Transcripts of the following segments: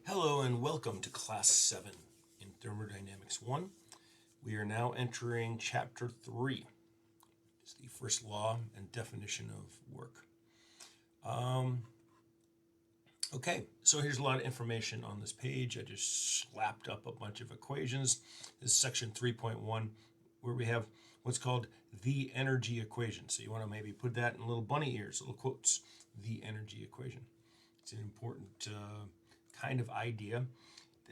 Hello and welcome to Class 7 in Thermodynamics 1. We are now entering Chapter 3. It's the first law and definition of work. Okay, so here's a lot of information on this page. I just slapped up a bunch of equations. This is section 3.1 where we have what's called the energy equation. So you want to maybe put that in little bunny ears, little quotes, the energy equation. It's an important kind of idea.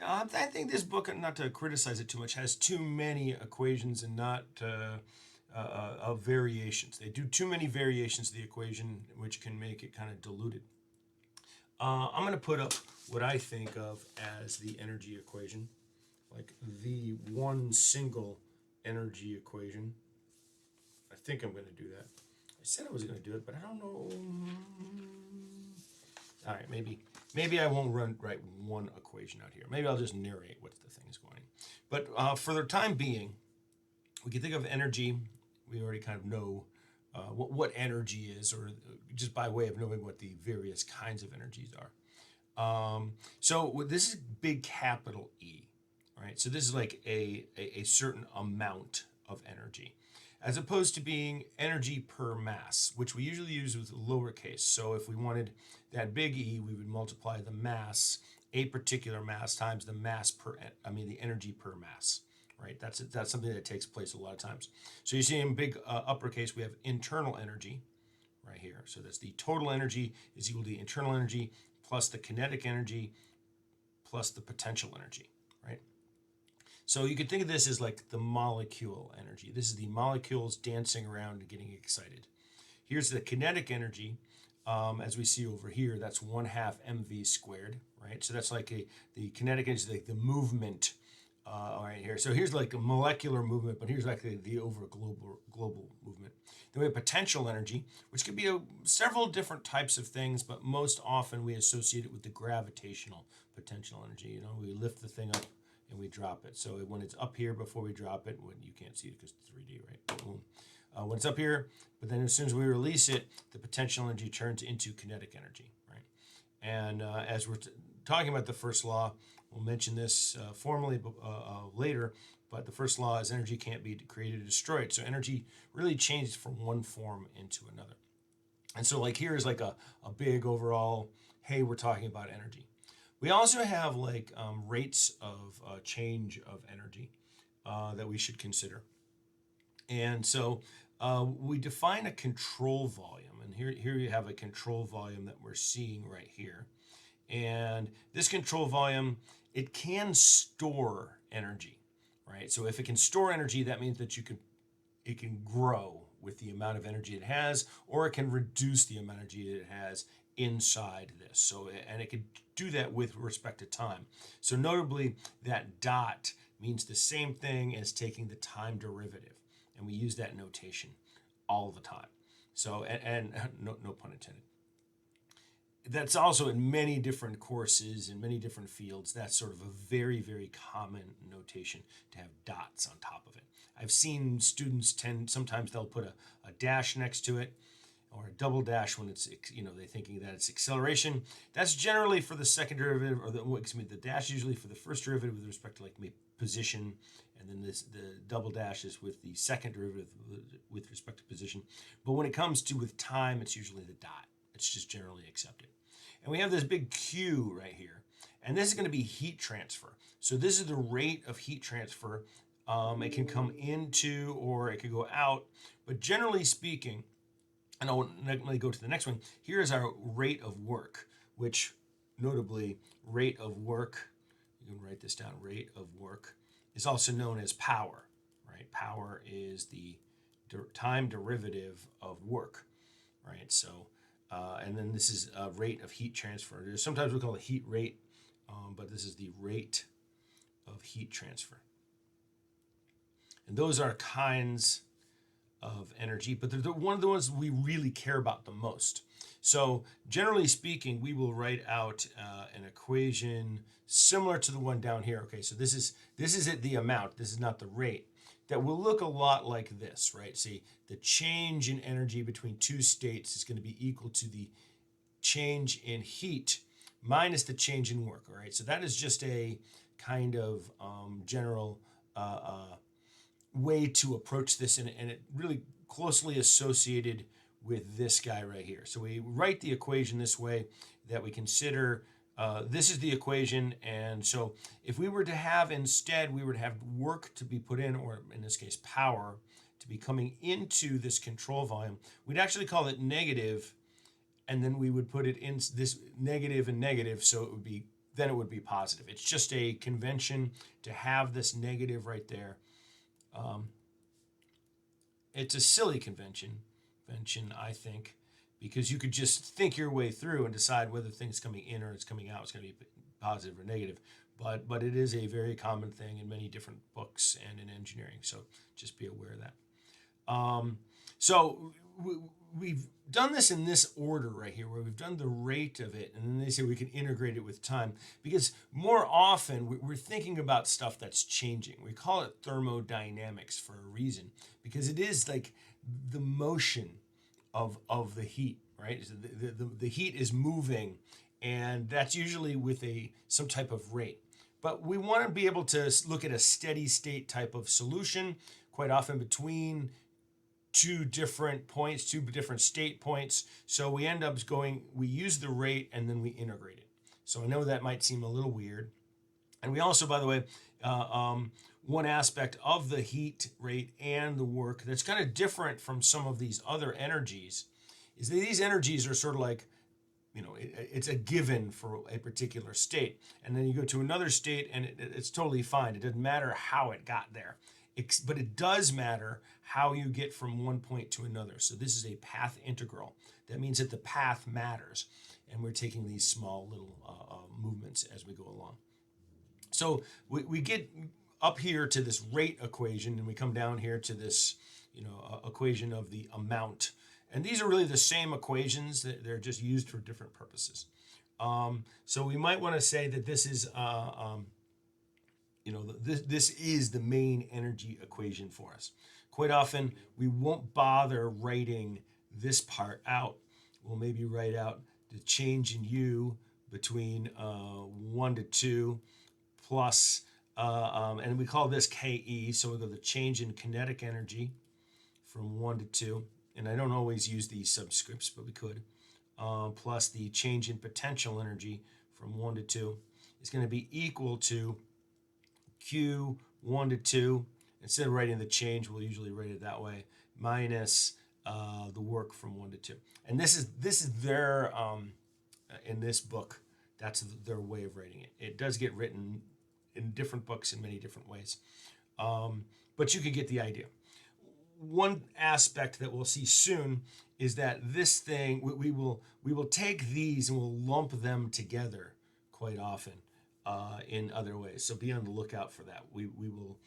I think this book, not to criticize it too much, has too many equations and not variations. They do too many variations of the equation, which can make it kind of diluted. I'm going to put up what I think of as the energy equation, like the one single energy equation. I think I'm going to do that. I said I was going to do it, but I don't know. All right, maybe I won't write one equation out here. Maybe I'll just narrate what the thing is going. But for the time being, we can think of energy. We already kind of know what energy is, or just by way of knowing what the various kinds of energies are. So this is big capital E, right? So this is like a certain amount of energy, as opposed to being energy per mass, which we usually use with lowercase. So if we wanted that big E, we would multiply the mass, a particular mass, times the mass the energy per mass, right? That's something that takes place a lot of times. So you see in big uppercase, we have internal energy right here. So that's the total energy is equal to the internal energy plus the kinetic energy plus the potential energy, right? So you could think of this as like the molecule energy. This is the molecules dancing around and getting excited. Here's the kinetic energy. As we see over here, that's 1/2 mv squared, right? So that's like the kinetic energy, like the movement right here. So here's like a molecular movement, but here's like the over global movement. Then we have potential energy, which could be several different types of things, but most often we associate it with the gravitational potential energy. You know, we lift the thing up and we drop it. So when it's up here before we drop it, when you can't see it because it's 3D, right? Boom. When it's up here, but then as soon as we release it, the potential energy turns into kinetic energy, right? And as we're talking about the first law, we'll mention this formally later, but the first law is energy can't be created or destroyed. So energy really changes from one form into another. And so like here is like a big overall, hey, we're talking about energy. We also have like rates of change of energy that we should consider. And so we define a control volume. And here you have a control volume that we're seeing right here. And this control volume, it can store energy, right? So if it can store energy, that means that it can grow with the amount of energy it has, or it can reduce the amount of energy it has inside this. So, and it can do that with respect to time. So notably, that dot means the same thing as taking the time derivative. And we use that notation all the time. So, and no pun intended. That's also in many different courses, in many different fields. That's sort of a very, very common notation to have dots on top of it. I've seen students sometimes they'll put a dash next to it, or a double dash when it's, they're thinking that it's acceleration. That's generally for the second derivative, or the dash usually for the first derivative with respect to like maybe position, and then the double dash is with the second derivative with respect to position. But when it comes to with time, it's usually the dot. It's just generally accepted. And we have this big Q right here. And this is going to be heat transfer. So this is the rate of heat transfer. It can come into or it could go out. But generally speaking, and I'll go to the next one. Here is our rate of work, which notably rate of work, you can write this down, rate of work, is also known as power, right? Power is the time derivative of work, right? So, and then this is a rate of heat transfer. Sometimes we call it heat rate, but this is the rate of heat transfer. And those are kinds of energy, but they're one of the ones we really care about the most. So generally speaking, we will write out an equation similar to the one down here. Okay, so this is the amount. This is not the rate. That will look a lot like this, right? See, the change in energy between two states is going to be equal to the change in heat minus the change in work. All right, so that is just a kind of general way to approach this, and it really closely associated with this guy right here. So we write the equation this way, that we consider this is the equation, and so if we were to have instead, we would have work to be put in, or in this case power, to be coming into this control volume. We'd actually call it negative, and then we would put it in this negative and negative, so then it would be positive. It's just a convention to have this negative right there. It's a silly convention, I think, because you could just think your way through and decide whether things coming in or it's coming out is going to be positive or negative. But it is a very common thing in many different books and in engineering, so just be aware of that. So we've done this in this order right here, where we've done the rate of it, and then they say we can integrate it with time, because more often we're thinking about stuff that's changing. We call it thermodynamics for a reason, because it is like the motion of the heat, right? So the heat is moving, and that's usually with some type of rate. But we want to be able to look at a steady state type of solution, quite often between two different points, two different state points. So we end up we use the rate and then we integrate it. So I know that might seem a little weird. And we also, by the way, one aspect of the heat rate and the work that's kind of different from some of these other energies is that these energies are sort of like, it's a given for a particular state. And then you go to another state and it's totally fine. It doesn't matter how it got there. But it does matter how you get from one point to another. So this is a path integral. That means that the path matters. And we're taking these small little movements as we go along. So we get up here to this rate equation, and we come down here to this equation of the amount. And these are really the same equations. They're just used for different purposes. So we might want to say that this is this is the main energy equation for us. Quite often, we won't bother writing this part out. We'll maybe write out the change in U between 1 to 2 plus, and we call this KE, so we go the change in kinetic energy from 1 to 2, and I don't always use these subscripts, but we could, plus the change in potential energy from 1 to 2 is going to be equal to Q 1 to 2. Instead of writing the change, we'll usually write it that way, minus the work from 1 to 2. And this is their, in this book, that's their way of writing it. It does get written in different books in many different ways. But you could get the idea. One aspect that we'll see soon is that this thing, we will take these and we'll lump them together quite often in other ways. So be on the lookout for that. We will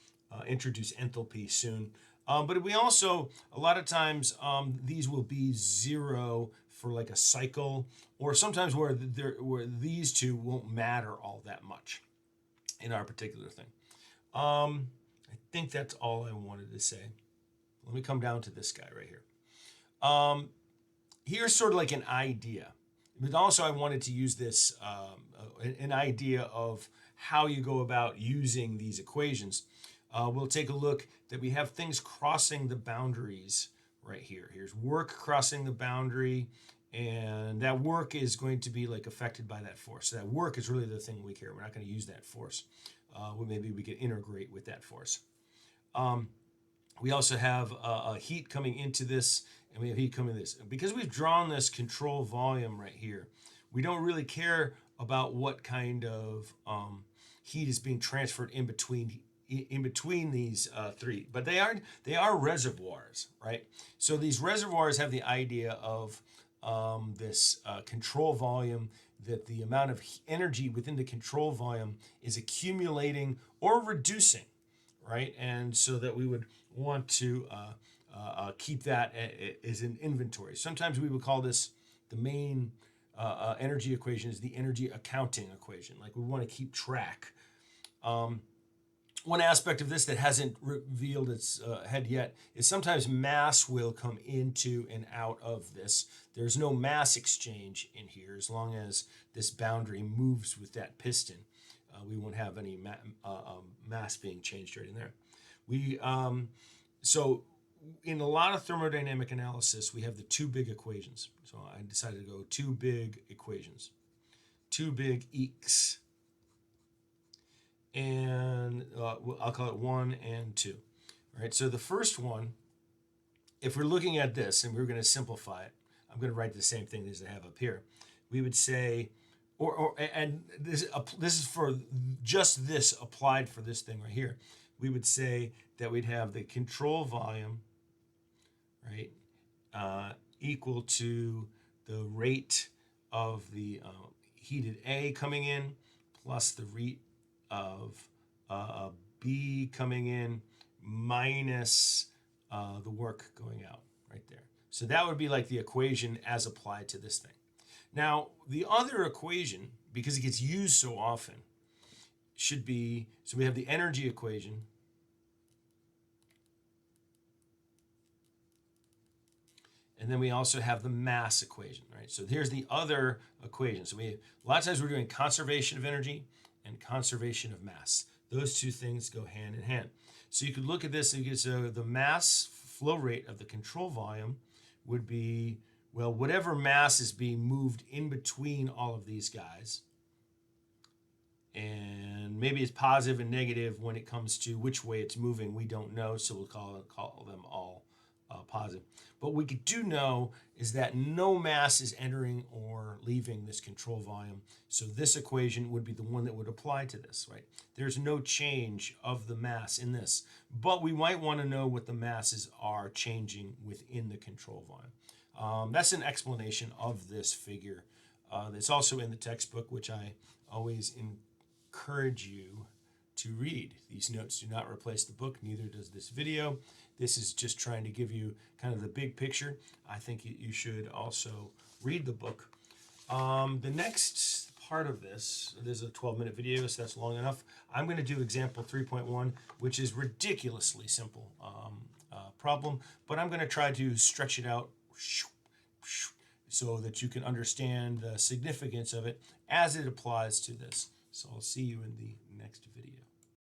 introduce enthalpy soon. But we also, a lot of times, these will be 0 for like a cycle, or sometimes where these two won't matter all that much in our particular thing. I think that's all I wanted to say. Let me come down to this guy right here. Here's sort of like an idea. But also I wanted to use this, an idea of how you go about using these equations. We'll take a look that we have things crossing the boundaries right here. Here's work crossing the boundary, and that work is going to be like affected by that force. So that work is really the thing we care. We're not going to use that force. Maybe we can integrate with that force. We also have heat coming into this, and we have heat coming to this. Because we've drawn this control volume right here, we don't really care about what kind of heat is being transferred in between these three, but they are reservoirs, right? So these reservoirs have the idea of this control volume, that the amount of energy within the control volume is accumulating or reducing, right? And so that we would want to keep that as an inventory. Sometimes we would call this the main energy equation is the energy accounting equation. Like we want to keep track. One aspect of this that hasn't revealed its head yet is sometimes mass will come into and out of this. There's no mass exchange in here as long as this boundary moves with that piston. We won't have any mass being changed right in there. So in a lot of thermodynamic analysis, we have the two big equations. So I decided to go two big equations, two big eeks. And I'll call it 1 and 2. All right, so the first one, if we're looking at this and we're going to simplify it, I'm going to write the same thing as I have up here. We would say, and this is for just this applied for this thing right here. We would say that we'd have the control volume, right, equal to the rate of the heated A coming in plus the rate of B coming in minus the work going out right there. So that would be like the equation as applied to this thing. Now, the other equation, because it gets used so often, should be, so we have the energy equation, and then we also have the mass equation, right? So here's the other equation. So a lot of times we're doing conservation of energy and conservation of mass. Those two things go hand in hand. So you could look at this and you could say the mass flow rate of the control volume would be, well, whatever mass is being moved in between all of these guys. And maybe it's positive and negative when it comes to which way it's moving. We don't know, so we'll call them all positive. But what we do know is that no mass is entering or leaving this control volume. So this equation would be the one that would apply to this, right? There's no change of the mass in this. But we might want to know what the masses are changing within the control volume. That's an explanation of this figure. It's also in the textbook, which I always encourage you to read. These notes do not replace the book, neither does this video. This is just trying to give you kind of the big picture. I think you should also read the book. The next part of this is a 12-minute video, so that's long enough. I'm going to do example 3.1, which is ridiculously simple problem, but I'm going to try to stretch it out so that you can understand the significance of it as it applies to this. So I'll see you in the next video.